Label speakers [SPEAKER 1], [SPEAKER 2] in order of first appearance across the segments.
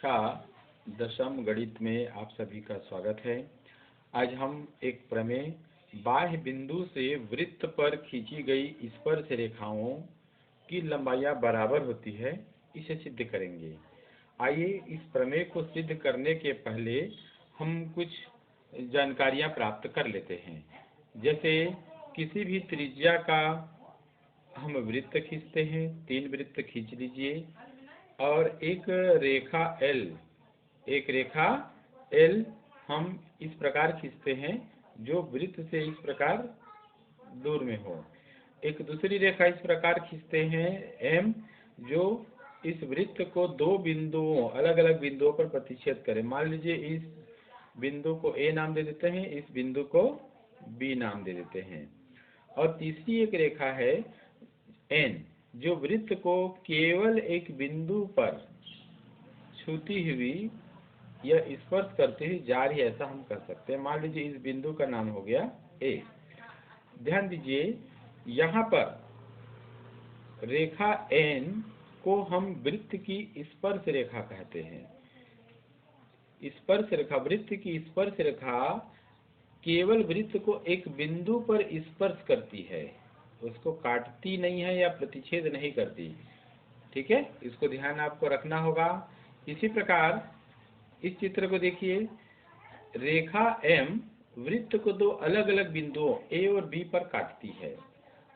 [SPEAKER 1] कक्षा 10वीं गणित में आप सभी का स्वागत है। आज हम एक प्रमेय बाह्य बिंदु से वृत्त पर खींची गई स्पर्श रेखाओं की लंबाइयाँ बराबर होती है, इसे सिद्ध करेंगे। आइए इस प्रमेय को सिद्ध करने के पहले हम कुछ जानकारियाँ प्राप्त कर लेते हैं। जैसे किसी भी त्रिज्या का हम वृत्त खींचते हैं, 3 वृत्त खींच लीजिए और एक रेखा L हम इस प्रकार खींचते हैं जो वृत्त से इस प्रकार दूर में हो। एक दूसरी रेखा इस प्रकार खींचते हैं M, जो इस वृत्त को दो बिंदुओं अलग अलग बिंदुओं पर प्रतिच्छेद करे। मान लीजिए इस बिंदु को A नाम दे देते हैं, इस बिंदु को B नाम दे देते हैं। और तीसरी एक रेखा है N, जो वृत्त को केवल एक बिंदु पर छूती हुई या स्पर्श करते हुए जा रही है, ऐसा हम कर सकते हैं। मान लीजिए इस बिंदु का नाम हो गया A। ध्यान दीजिए, यहाँ पर रेखा N को हम वृत्त की स्पर्श रेखा कहते हैं। स्पर्श रेखा, वृत्त की स्पर्श रेखा केवल वृत्त को एक बिंदु पर स्पर्श करती है, उसको काटती नहीं है या प्रतिच्छेद नहीं करती। ठीक है, इसको ध्यान आपको रखना होगा। इसी प्रकार इस चित्र को देखिए, रेखा M वृत्त को दो अलग अलग बिंदुओं A और B पर काटती है,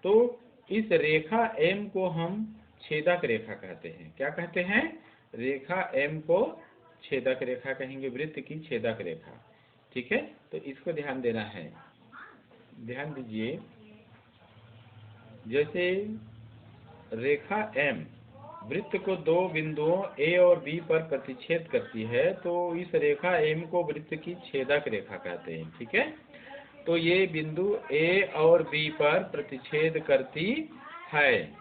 [SPEAKER 1] तो इस रेखा M को हम छेदक रेखा कहते हैं। क्या कहते हैं? रेखा M को छेदक रेखा कहेंगे, वृत्त की छेदक रेखा। ठीक है, तो इसको ध्यान देना है। ध्यान दीजिए, जैसे रेखा M वृत्त को दो बिंदुओं A और B पर प्रतिच्छेद करती है, तो इस रेखा M को वृत्त की छेदक रेखा कहते हैं। ठीक है, तो ये बिंदु A और B पर प्रतिच्छेद करती है,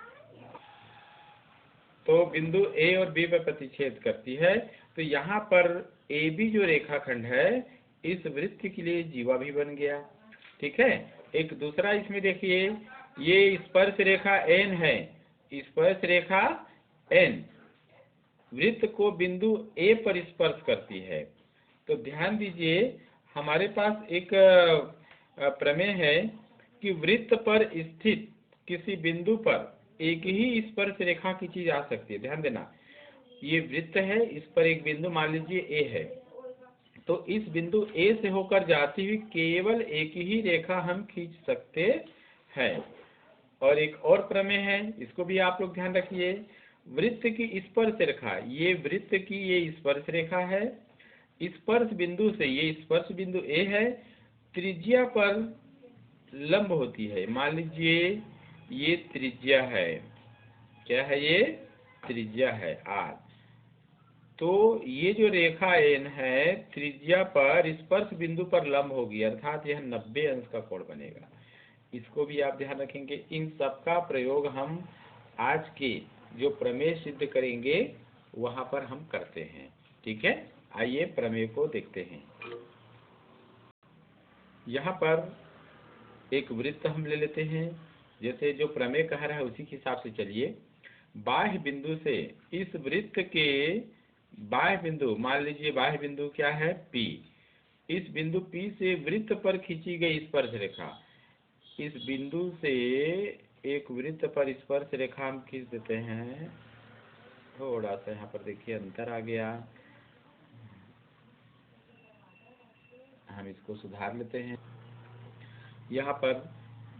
[SPEAKER 1] तो बिंदु A और B पर प्रतिच्छेद करती है। तो यहाँ पर AB जो रेखाखंड है, इस वृत्त के लिए जीवा भी बन गया। ठीक है, एक दूसरा इसमें देखिए, ये स्पर्श रेखा N है। स्पर्श रेखा N वृत्त को बिंदु A पर स्पर्श करती है। तो ध्यान दीजिए, हमारे पास एक प्रमेय है कि वृत्त पर स्थित किसी बिंदु पर एक ही स्पर्श रेखा खींची जा सकती है। ध्यान देना, ये वृत्त है, इस पर एक बिंदु मान लीजिए A है, तो इस बिंदु A से होकर जाती हुई केवल एक ही रेखा हम खींच सकते हैं। और एक और प्रमेय है, इसको भी आप लोग ध्यान रखिए। वृत्त की स्पर्श रेखा, ये वृत्त की ये स्पर्श रेखा है, स्पर्श बिंदु से ये स्पर्श बिंदु A है, त्रिज्या पर लंब होती है। मान लीजिए ये त्रिज्या है। क्या है? ये त्रिज्या है R। तो ये जो रेखा N है, त्रिज्या पर स्पर्श बिंदु पर लंब होगी, अर्थात यह 90 अंश का कोण बनेगा। इसको भी आप ध्यान रखेंगे। इन सब का प्रयोग हम आज के जो प्रमेय सिद्ध करेंगे वहां पर हम करते हैं। ठीक है, आइए प्रमेय को देखते हैं। यहाँ पर एक वृत्त हम ले लेते हैं, जैसे जो प्रमेय कह रहा है उसी के हिसाब से चलिए। बाह्य बिंदु से इस वृत्त के बाह्य बिंदु, मान लीजिए बाह्य बिंदु क्या है? P। इस बिंदु P से वृत्त पर खींची गई स्पर्श रेखा, इस बिंदु से एक वृत्त पर स्पर्श रेखा हम खींच देते हैं। थोड़ा सा यहाँ पर देखिए अंतर आ गया, हम इसको सुधार लेते हैं। यहाँ पर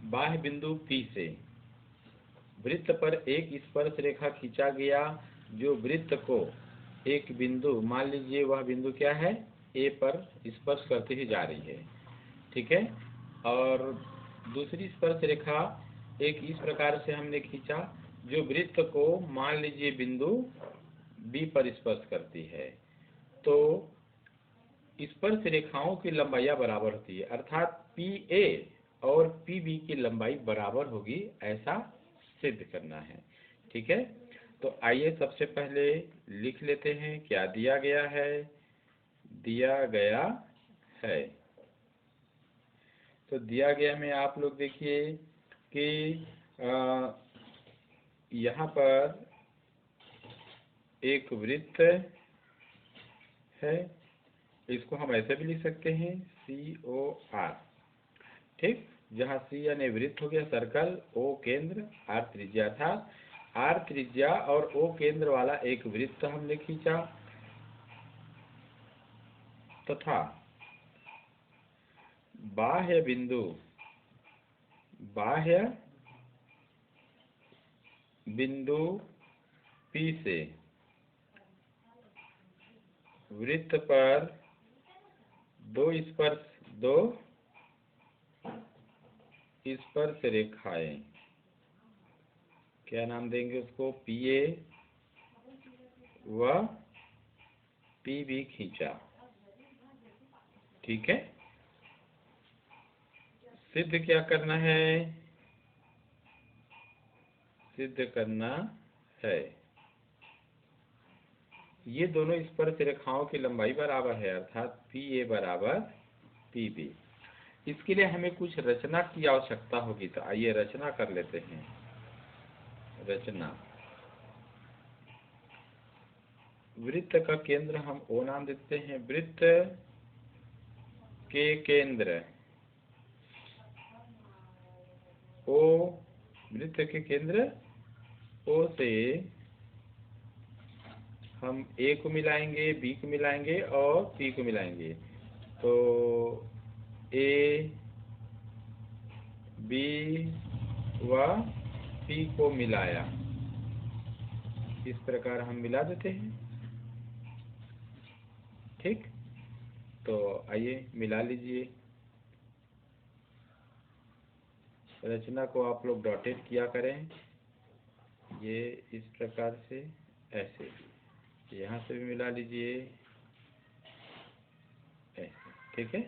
[SPEAKER 1] बाह्य बिंदु P से वृत्त पर एक स्पर्श रेखा खींचा गया, जो वृत्त को एक बिंदु, मान लीजिए वह बिंदु क्या है? A पर स्पर्श करते हुए जा रही है। ठीक है, और दूसरी स्पर्श रेखा एक इस प्रकार से हमने खींचा, जो वृत्त को मान लीजिए बिंदु B पर स्पर्श करती है। तो स्पर्श रेखाओं की लंबाइयाँ बराबर होती है, अर्थात PA और PB की लंबाई बराबर होगी, ऐसा सिद्ध करना है। ठीक है, तो आइए सबसे पहले लिख लेते हैं क्या दिया गया है। दिया गया है, तो दिया गया में आप लोग देखिए कि यहाँ पर एक वृत्त है। इसको हम ऐसे भी लिख सकते हैं COR। ठीक, जहाँ C यानी वृत्त हो गया, सर्कल, O केंद्र, R त्रिज्या था। R त्रिज्या और O केंद्र वाला एक वृत्त हमने खींचा तथा बाह्य बिंदु P से वृत्त पर दो स्पर्श रेखाएं, क्या नाम देंगे उसको, PA व PB खींचा। ठीक है, सिद्ध क्या करना है, सिद्ध करना है ये दोनों स्पर्श रेखाओं की लंबाई बराबर है, अर्थात PA बराबर PB। इसके लिए हमें कुछ रचना की आवश्यकता होगी, तो आइए रचना कर लेते हैं। रचना, वृत्त का केंद्र हम O नाम देते हैं। वृत्त के केंद्र O, वृत्त के केंद्र O से हम A को मिलाएंगे, B को मिलाएंगे और P को मिलाएंगे, तो A, B व P को मिलाया। इस प्रकार हम मिला देते हैं। ठीक, तो आइए मिला लीजिए। रचना को आप लोग डॉटेड किया करें, ये इस प्रकार से, ऐसे यहाँ से भी मिला लीजिए, ऐसे। ठीक है,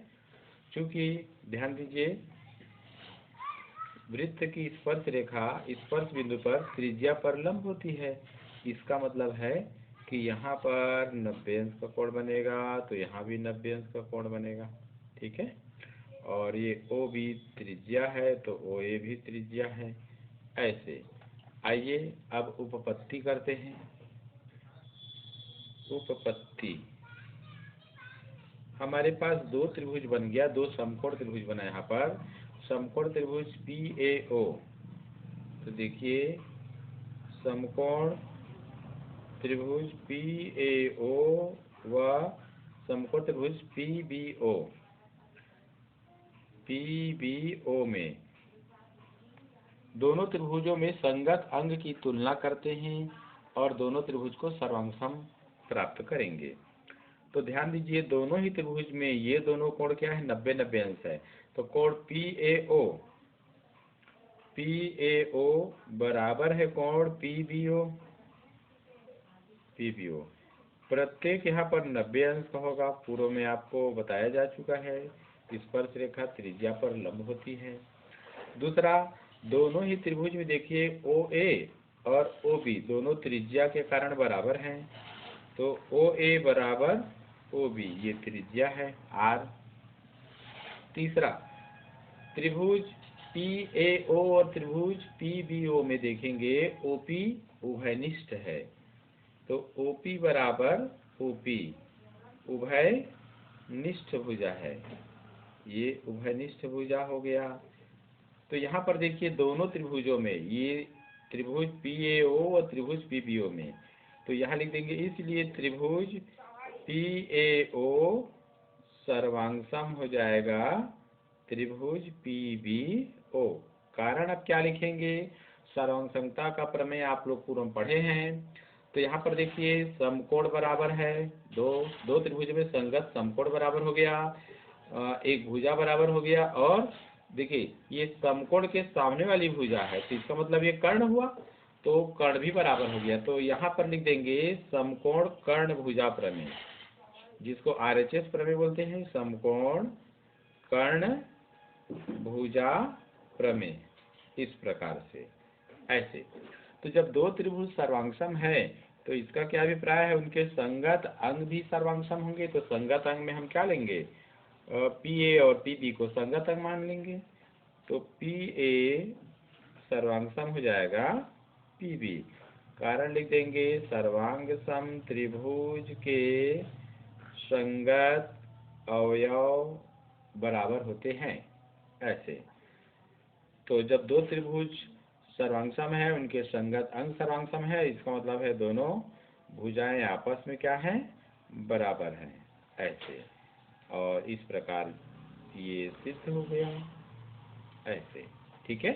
[SPEAKER 1] चूंकि ध्यान दीजिए वृत्त की स्पर्श रेखा स्पर्श बिंदु पर त्रिज्या पर लंब होती है। इसका मतलब है कि यहाँ पर 90 अंश का कोण बनेगा, तो यहाँ भी 90 अंश का कोण बनेगा। ठीक है, और ये O भी त्रिज्या है, तो OA भी त्रिज्या है, ऐसे। आइए अब उपपत्ति करते हैं। उपपत्ति, हमारे पास दो त्रिभुज बन गया, दो समकोण त्रिभुज बना। यहाँ पर समकोण त्रिभुज PAO, तो देखिए समकोण त्रिभुज PAO व समकोण त्रिभुज PBO में दोनों त्रिभुजों में संगत अंग की तुलना करते हैं और दोनों त्रिभुज को सर्वांगसम प्राप्त करेंगे। तो ध्यान दीजिए दोनों ही त्रिभुज में ये दोनों कोण क्या है, 90-90 अंश है। तो कोण PAO बराबर है कोण PBO। प्रत्येक यहाँ पर 90 अंश का होगा। पूर्व में आपको बताया जा चुका है, स्पर्श रेखा त्रिज्या पर लंब होती है। दूसरा, दोनों ही त्रिभुज में देखिए OA और OB दोनों त्रिज्या के कारण बराबर हैं, तो OA बराबर OB, ये त्रिज्या है R। तीसरा, त्रिभुज PAO और त्रिभुज PBO में देखेंगे OP उभयनिष्ठ है, तो OP बराबर OP, उभयनिष्ठ भुजा है, ये उभयनिष्ठ भुजा हो गया। तो यहाँ पर देखिए दोनों त्रिभुजों में, ये त्रिभुज PAO और त्रिभुज PBO में, तो यहाँ लिख देंगे इसलिए त्रिभुज PAO सर्वांगसम हो जाएगा त्रिभुज PBO। कारण अब क्या लिखेंगे, सर्वांगसमता का प्रमेय आप लोग पूर्व में पढ़े हैं। तो यहाँ पर देखिए समकोण बराबर है, दो त्रिभुज में संगत समकोण बराबर हो गया, एक भुजा बराबर हो गया, और देखिए ये समकोण के सामने वाली भुजा है, तो इसका मतलब ये कर्ण हुआ, तो कर्ण भी बराबर हो गया। तो यहाँ पर लिख देंगे समकोण कर्ण भुजा प्रमेय, जिसको RHS प्रमेय बोलते हैं, समकोण कर्ण भुजा प्रमेय, इस प्रकार से, ऐसे। तो जब दो त्रिभुज सर्वांगसम है तो इसका क्या अभिप्राय है, उनके संगत अंग भी सर्वांगसम होंगे। तो संगत अंग में हम क्या लेंगे, PA और PB को संगत अंग मान लेंगे, तो PA सर्वांगसम हो जाएगा PB। कारण लिख देंगे सर्वांगसम त्रिभुज के संगत अवयव बराबर होते हैं, ऐसे। तो जब दो त्रिभुज सर्वांगसम है, उनके संगत अंग सर्वांगसम है, इसका मतलब है दोनों भुजाएं आपस में क्या हैं, बराबर हैं, ऐसे। और इस प्रकार ये सिद्ध हो गया, ऐसे। ठीक है।